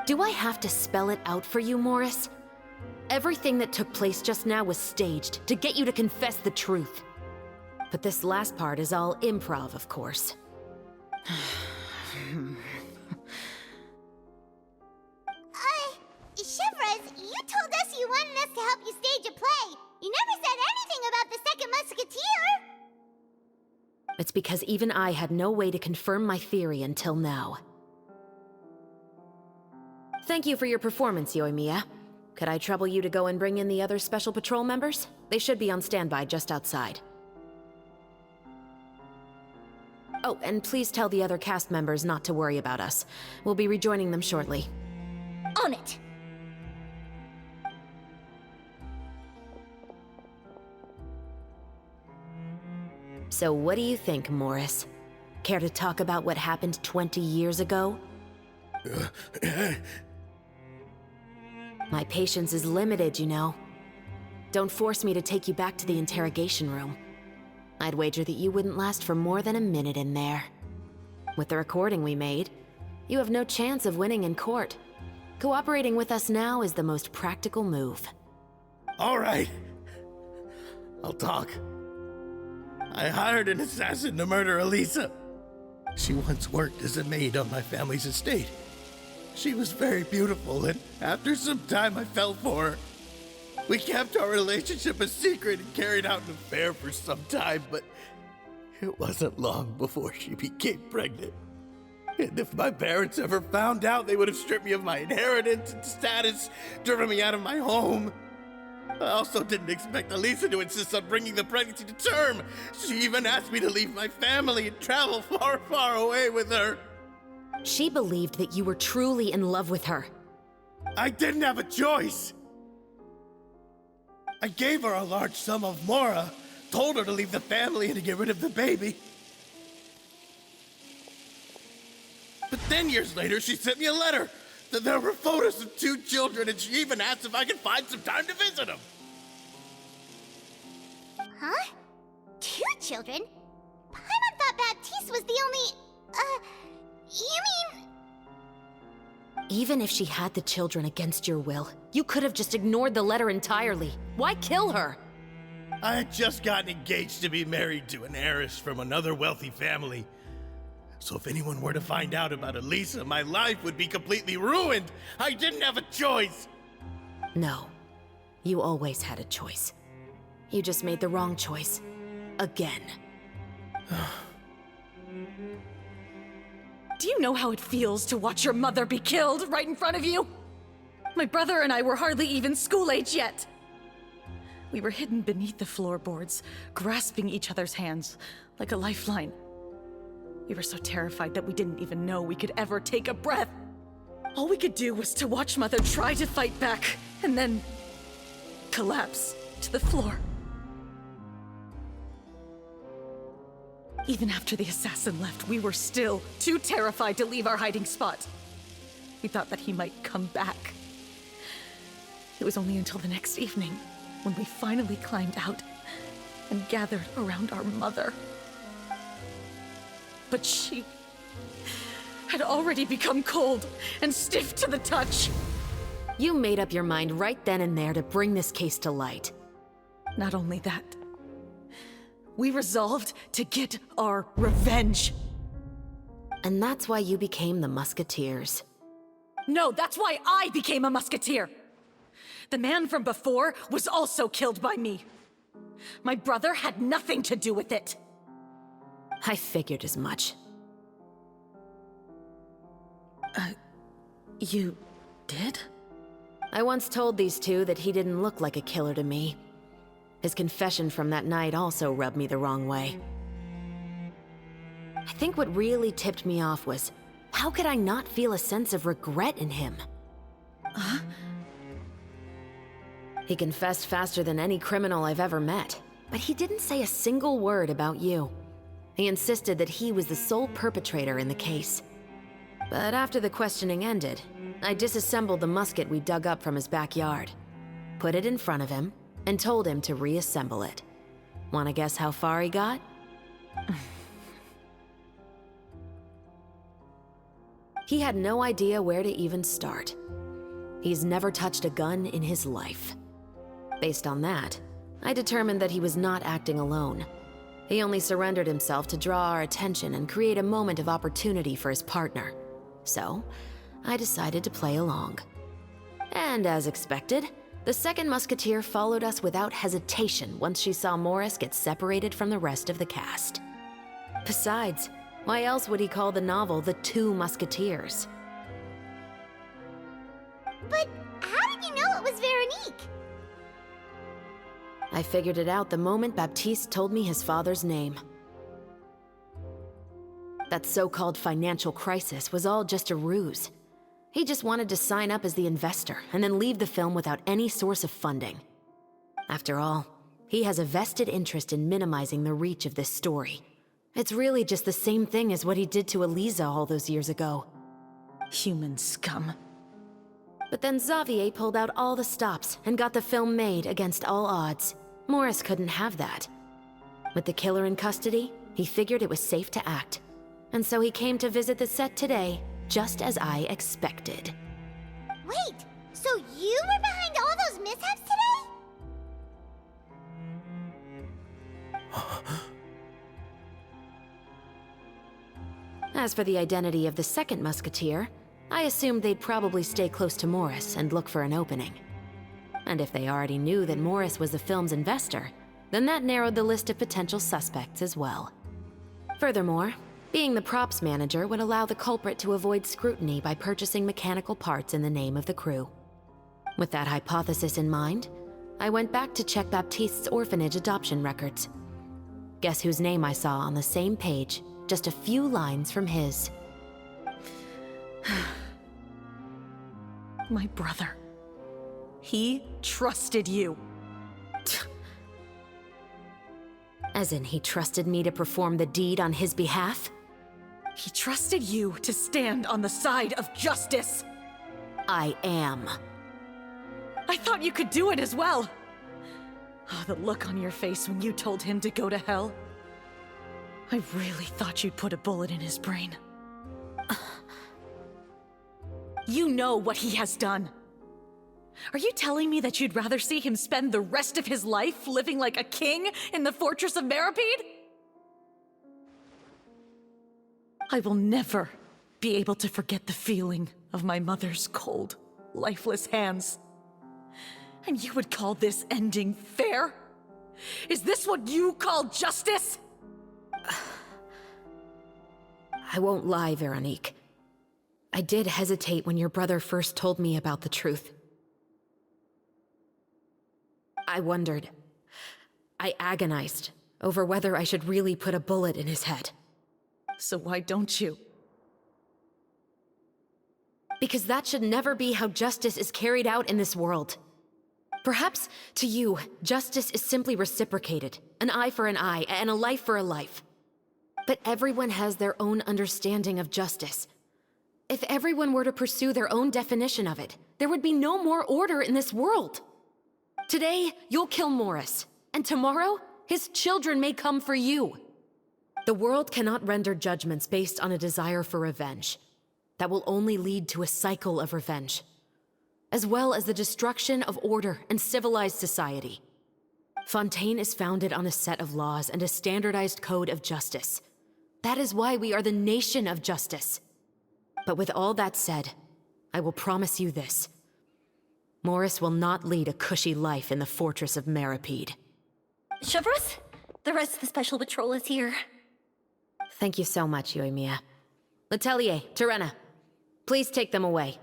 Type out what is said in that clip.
Do I have to spell it out for you, Morris? Everything that took place just now was staged to get you to confess the truth. But this last part is all improv, of course. Shivers, you told us you wanted us to help you stage a play. You never said anything about the Second Musketeer. It's because even I had no way to confirm my theory until now. Thank you for your performance, Yoimiya. Could I trouble you to go and bring in the other Special Patrol members? They should be on standby just outside. Oh, and please tell the other cast members not to worry about us. We'll be rejoining them shortly. On it. So what do you think, Morris? Care to talk about what happened 20 years ago? My patience is limited, you know. Don't force me to take you back to the interrogation room. I'd wager that you wouldn't last for more than a minute in there. With the recording we made, you have no chance of winning in court. Cooperating with us now is the most practical move. All right. I'll talk. I hired an assassin to murder Elisa. She once worked as a maid on my family's estate. She was very beautiful, and after some time I fell for her. We kept our relationship a secret and carried out an affair for some time, but it wasn't long before she became pregnant. And if my parents ever found out, they would have stripped me of my inheritance and status, driven me out of my home. I also didn't expect Elisa to insist on bringing the pregnancy to term. She even asked me to leave my family and travel far, far away with her. She believed that you were truly in love with her. I didn't have a choice. I gave her a large sum of mora, told her to leave the family and to get rid of the baby. But then years later, she sent me a letter. There were photos of 2 children, and she even asked if I could find some time to visit them. Huh? 2 children? Paimon thought Baptiste was the only... you mean... Even if she had the children against your will, you could have just ignored the letter entirely. Why kill her? I had just gotten engaged to be married to an heiress from another wealthy family. So if anyone were to find out about Elisa, my life would be completely ruined. I didn't have a choice. No. You always had a choice. You just made the wrong choice. Again. Do you know how it feels to watch your mother be killed right in front of you? My brother and I were hardly even school age yet. We were hidden beneath the floorboards, grasping each other's hands like a lifeline. We were so terrified that we didn't even know we could ever take a breath. All we could do was to watch Mother try to fight back, and then collapse to the floor. Even after the assassin left, we were still too terrified to leave our hiding spot. We thought that he might come back. It was only until the next evening when we finally climbed out and gathered around our mother. But she had already become cold and stiff to the touch. You made up your mind right then and there to bring this case to light. Not only that, we resolved to get our revenge. And that's why you became the Musketeers. No, that's why I became a musketeer. The man from before was also killed by me. My brother had nothing to do with it. I figured as much. You did? I once told these two that he didn't look like a killer to me. His confession from that night also rubbed me the wrong way. I think what really tipped me off was, how could I not feel a sense of regret in him? Huh? He confessed faster than any criminal I've ever met, but he didn't say a single word about you. He insisted that he was the sole perpetrator in the case. But after the questioning ended, I disassembled the musket we dug up from his backyard, put it in front of him, and told him to reassemble it. Wanna guess how far he got? he had no idea where to even start. He's never touched a gun in his life. Based on that, I determined that he was not acting alone. He only surrendered himself to draw our attention and create a moment of opportunity for his partner. So, I decided to play along. And as expected, the second musketeer followed us without hesitation once she saw Morris get separated from the rest of the cast. Besides, why else would he call the novel The Two Musketeers? But how did you know it was Veronique? I figured it out the moment Baptiste told me his father's name. That so-called financial crisis was all just a ruse. He just wanted to sign up as the investor and then leave the film without any source of funding. After all, he has a vested interest in minimizing the reach of this story. It's really just the same thing as what he did to Eliza all those years ago. Human scum. But then Xavier pulled out all the stops and got the film made against all odds. Morris couldn't have that. With the killer in custody, he figured it was safe to act. And so he came to visit the set today, just as I expected. Wait, so you were behind all those mishaps today? As for the identity of the second musketeer, I assumed they'd probably stay close to Morris and look for an opening. And if they already knew that Morris was the film's investor, then that narrowed the list of potential suspects as well. Furthermore, being the props manager would allow the culprit to avoid scrutiny by purchasing mechanical parts in the name of the crew. With that hypothesis in mind, I went back to check Baptiste's orphanage adoption records. Guess whose name I saw on the same page, just a few lines from his. My brother. He trusted you. As in, he trusted me to perform the deed on his behalf? He trusted you to stand on the side of justice. I am. I thought you could do it as well. Oh, the look on your face when you told him to go to hell. I really thought you'd put a bullet in his brain. You know what he has done. Are you telling me that you'd rather see him spend the rest of his life living like a king in the fortress of Meripede? I will never be able to forget the feeling of my mother's cold, lifeless hands. And you would call this ending fair? Is this what you call justice? I won't lie, Veronique. I did hesitate when your brother first told me about the truth. I wondered. I agonized over whether I should really put a bullet in his head. So why don't you? Because that should never be how justice is carried out in this world. Perhaps, to you, justice is simply reciprocated. An eye for an eye, and a life for a life. But everyone has their own understanding of justice. If everyone were to pursue their own definition of it, there would be no more order in this world. Today, you'll kill Morris, and tomorrow, his children may come for you. The world cannot render judgments based on a desire for revenge. That will only lead to a cycle of revenge, as well as the destruction of order and civilized society. Fontaine is founded on a set of laws and a standardized code of justice. That is why we are the nation of justice. But with all that said, I will promise you this. Morris will not lead a cushy life in the fortress of Meripede. Chevros, the rest of the special patrol is here. Thank you so much, Yoimiya. Letelier, Terena, please take them away.